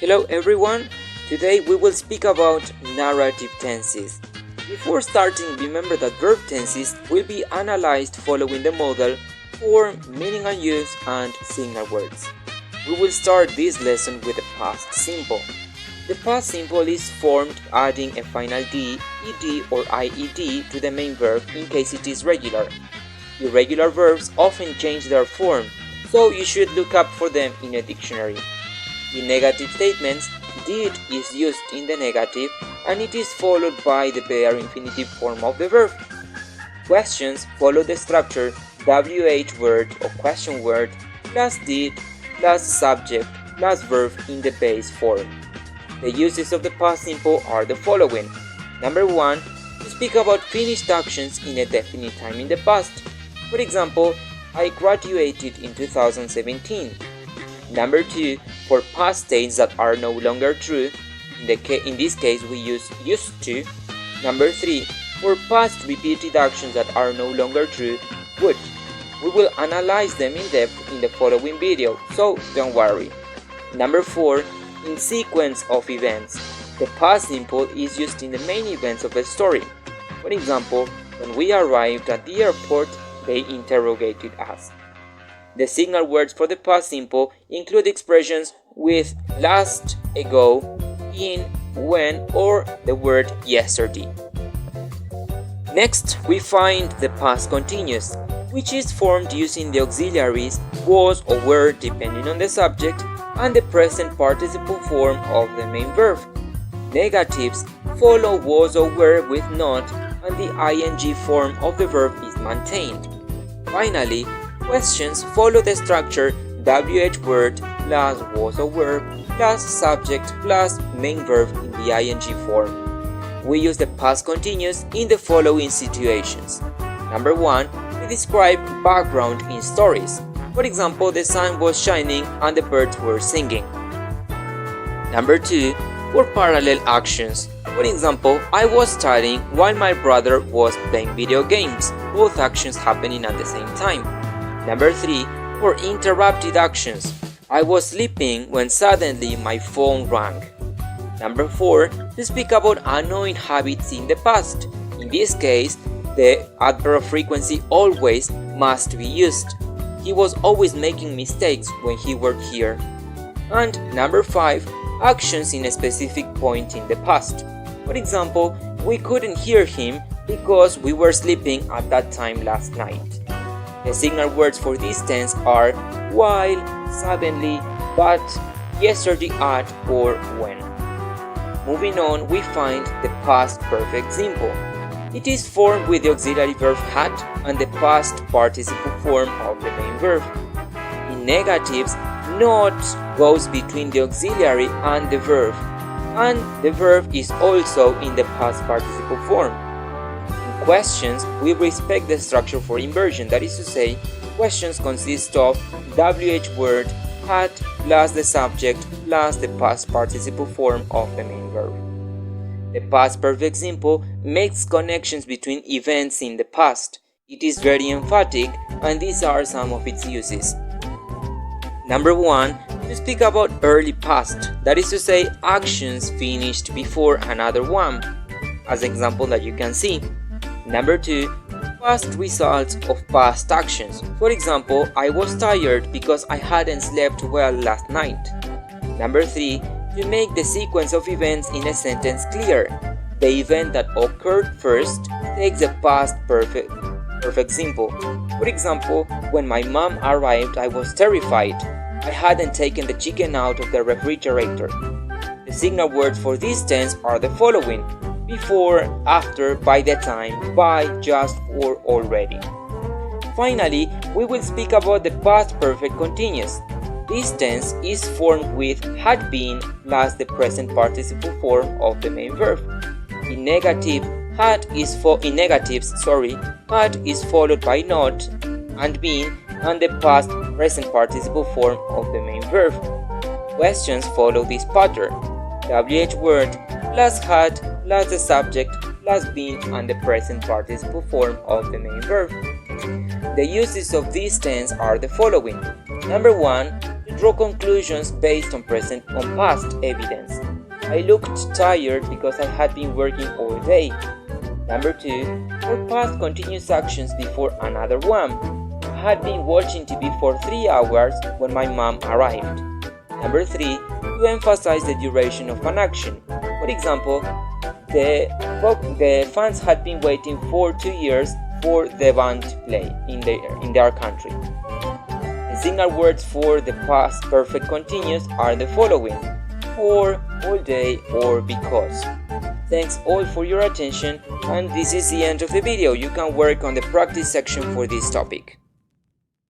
Hello everyone, today we will speak about narrative tenses. Before starting, remember that verb tenses will be analyzed following the model form, meaning and use, and signal words. We will start this lesson with the past simple. The past simple is formed adding a final d, ed or ied to the main verb in case it is regular. Irregular verbs often change their form, so you should look up for them in a dictionary. In negative statements, did is used in the negative and it is followed by the bare infinitive form of the verb. Questions follow the structure WH word or question word plus did plus subject plus verb in the base form. The uses of the past simple are the following. Number 1, to speak about finished actions in a definite time in the past. For example, I graduated in 2017. Number 2, for past states that are no longer true. In this case, we use used to. Number 3, for past repeated actions that are no longer true, would. We will analyze them in depth in the following video, so don't worry. Number 4, in sequence of events. The past simple is used in the main events of a story. For example, when we arrived at the airport, they interrogated us. The signal words for the past simple include expressions with last, ago, in, when, or the word yesterday. Next, we find the past continuous, which is formed using the auxiliaries was or were depending on the subject and the present participle form of the main verb. Negatives follow was or were with not and the ing form of the verb is maintained. Finally, questions follow the structure WH word plus was or were plus subject plus main verb in the ing form. We use the past continuous in the following situations. Number 1, we describe background in stories. For example, the sun was shining and the birds were singing. Number 2, for parallel actions. For example, I was studying while my brother was playing video games, both actions happening at the same time. Number 3, for interrupted actions. I was sleeping when suddenly my phone rang. Number 4, to speak about annoying habits in the past. In this case, the adverb of frequency always must be used. He was always making mistakes when he worked here. And number 5, actions in a specific point in the past. For example, we couldn't hear him because we were sleeping at that time last night. The signal words for this tense are while, suddenly, but, yesterday at, or when. Moving on, we find the past perfect simple. It is formed with the auxiliary verb had and the past participle form of the main verb. In negatives, not goes between the auxiliary and the verb is also in the past participle form. In questions, we respect the structure for inversion, that is to say, questions consist of WH word had plus the subject plus the past participle form of the main verb. The past perfect simple makes connections between events in the past. It is very emphatic, and these are some of its uses. Number 1, to speak about early past, that is to say, actions finished before another one, as an example that you can see. Number 2, past results of past actions. For example, I was tired because I hadn't slept well last night. Number 3, to make the sequence of events in a sentence clear. The event that occurred first takes the past perfect simple. For example, when my mom arrived, I was terrified. I hadn't taken the chicken out of the refrigerator. The signal words for this tense are the following: before, after, by the time, by, just, or already. Finally, we will speak about the past perfect continuous. This tense is formed with had been plus the present participle form of the main verb. In negatives, had is followed by not and been and the past present participle form of the main verb. Questions follow this pattern: WH word plus had plus the subject plus been and the present participle form of the main verb. The uses of this tense are the following. Number 1, to draw conclusions based on past evidence. I looked tired because I had been working all day. Number 2. For past continuous actions before another one. I had been watching TV for 3 hours when my mom arrived. Number 3. To emphasize the duration of an action. For example, the fans had been waiting for 2 years for the band to play in their country. The signal words for the past perfect continuous are the following: for, all day, or because. Thanks all for your attention, and this is the end of the video. You can work on the practice section for this topic.